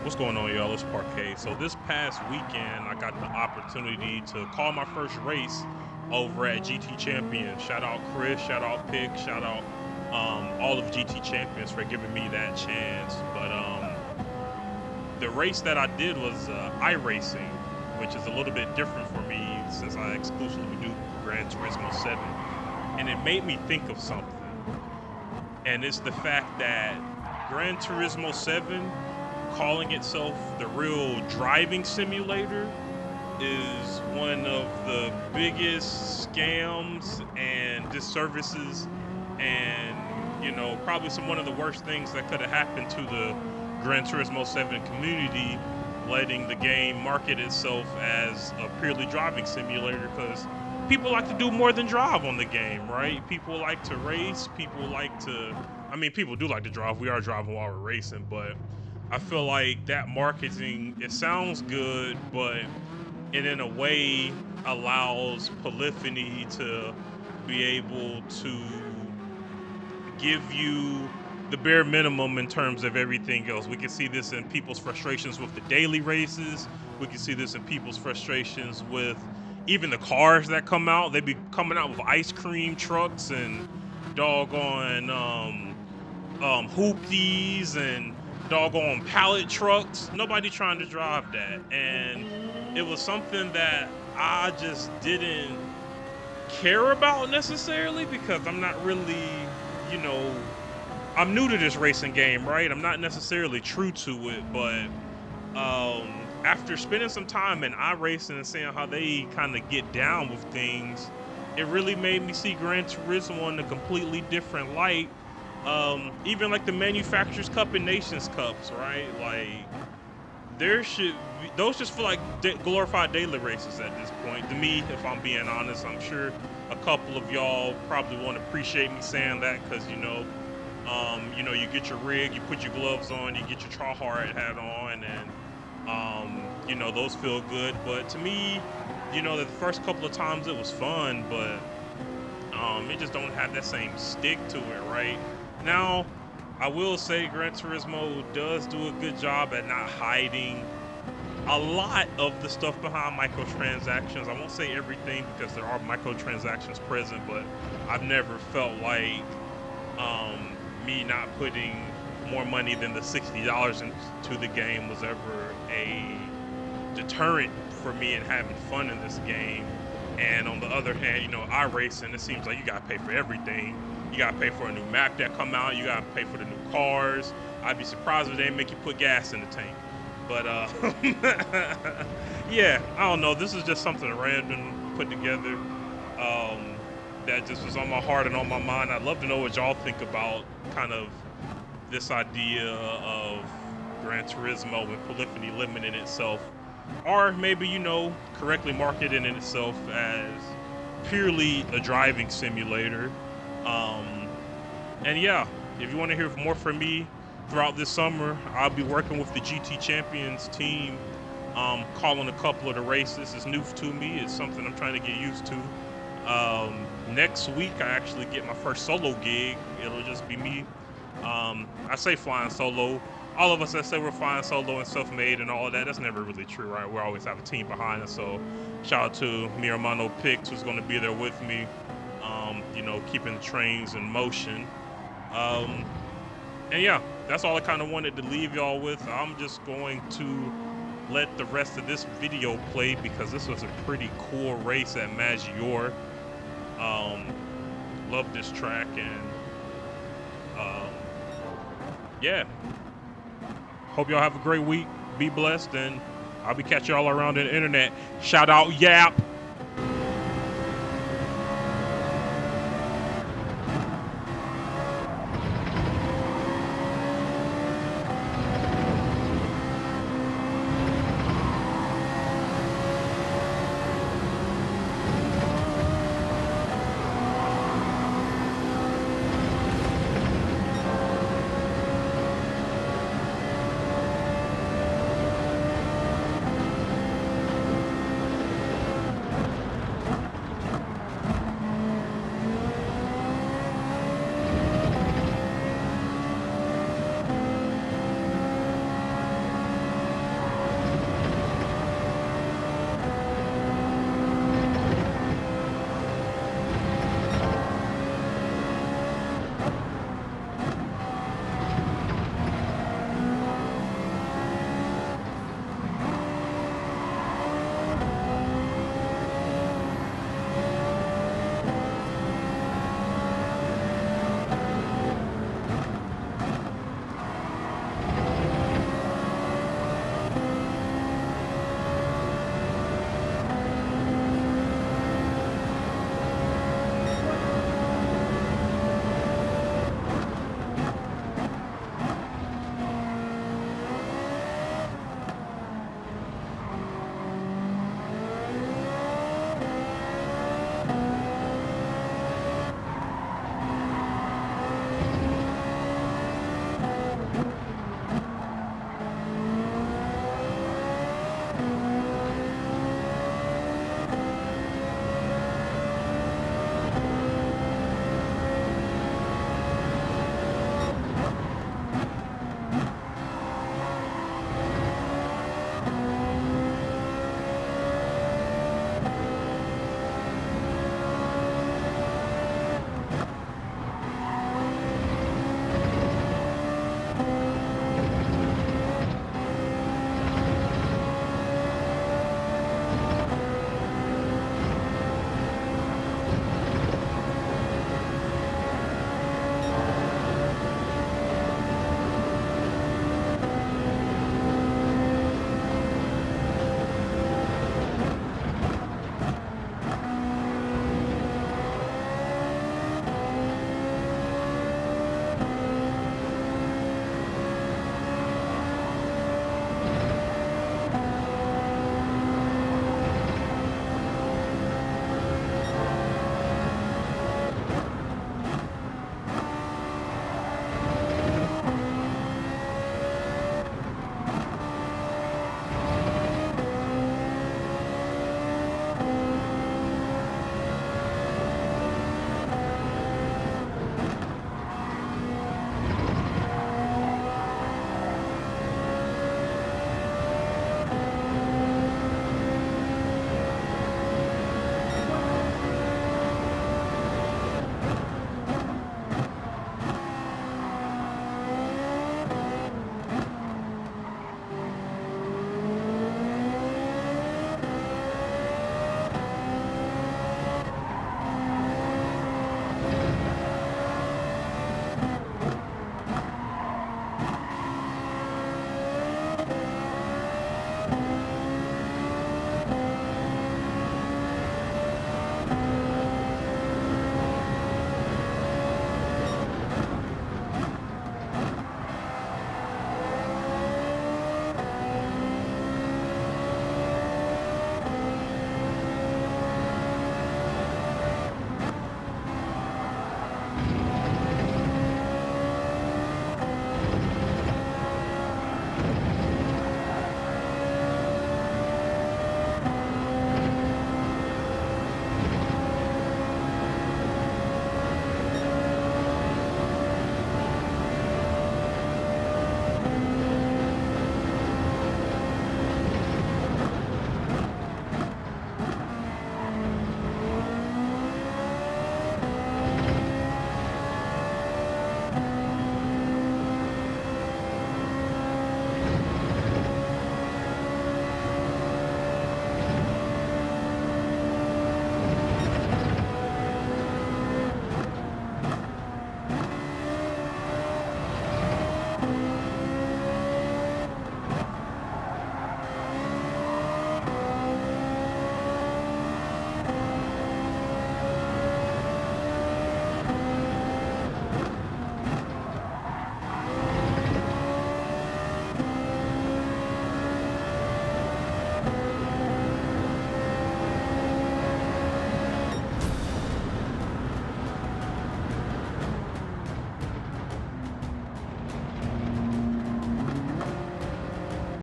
What's going on, y'all? It's Parquet. So this past weekend, I got the opportunity to call my first race over at GT Champions. Shout out Chris, shout out Pick, shout out all of GT Champions for giving me that chance. But the race that I did was iRacing, which is a little bit different for me since I exclusively do Gran Turismo 7. And it made me think of something. And it's the fact that Gran Turismo 7 calling itself the real driving simulator is one of the biggest scams and disservices and probably one of the worst things that could have happened to the Gran Turismo 7 community, letting the game market itself as a purely driving simulator, because people like to do more than drive on the game, right? People like to race, people like to people do like to drive. We are driving while we're racing, but I feel like that marketing, it sounds good, but it in a way allows polyphony to be able to give you the bare minimum in terms of everything else. We can see this in people's frustrations with the daily races. We can see this in people's frustrations with even the cars that come out. They be coming out with ice cream trucks and doggone hoopties and doggone pallet trucks. Nobody trying to drive that. And it was something that I just didn't care about necessarily, because I'm not really, you know, I'm new to this racing game, right? I'm not necessarily true to it, but after spending some time in iRacing and seeing how they kind of get down with things, it really made me see Gran Turismo in a completely different light. Even like the Manufacturers Cup and Nations Cups, right? Like, there should be, those just feel like glorified daily races at this point. To me, if I'm being honest, I'm sure a couple of y'all probably won't appreciate me saying that, because you get your rig, you put your gloves on, you get your Trawhard hat on, and those feel good. But to me, the first couple of times it was fun, but it just don't have that same stick to it, right? Now, I will say Gran Turismo does do a good job at not hiding a lot of the stuff behind microtransactions. I won't say everything, because there are microtransactions present, but I've never felt like me not putting more money than the $60 into the game was ever a deterrent for me in having fun in this game. And on the other hand, iRacing, it seems like you gotta pay for everything. You gotta pay for a new map that come out. You gotta pay for the new cars. I'd be surprised if they make you put gas in the tank. But yeah, I don't know. This is just something random put together that just was on my heart and on my mind. I'd love to know what y'all think about kind of this idea of Gran Turismo and polyphony limiting itself, or maybe correctly marketing itself as purely a driving simulator. And yeah, if you want to hear more from me throughout this summer, I'll be working with the GT Champions team, calling a couple of the races. It's new to me. It's something I'm trying to get used to. Next week, I actually get my first solo gig. It'll just be me. I say flying solo. All of us that say we're flying solo and self-made and all of that, that's never really true, right? We always have a team behind us. So shout out to mi hermano Pix, who's going to be there with me, keeping the trains in motion. And yeah, that's all I kind of wanted to leave y'all with. I'm just going to let the rest of this video play, because this was a pretty cool race at Maggiore. Love this track, and yeah. Hope y'all have a great week. Be blessed, and I'll be catching y'all around the internet. Shout out Yap.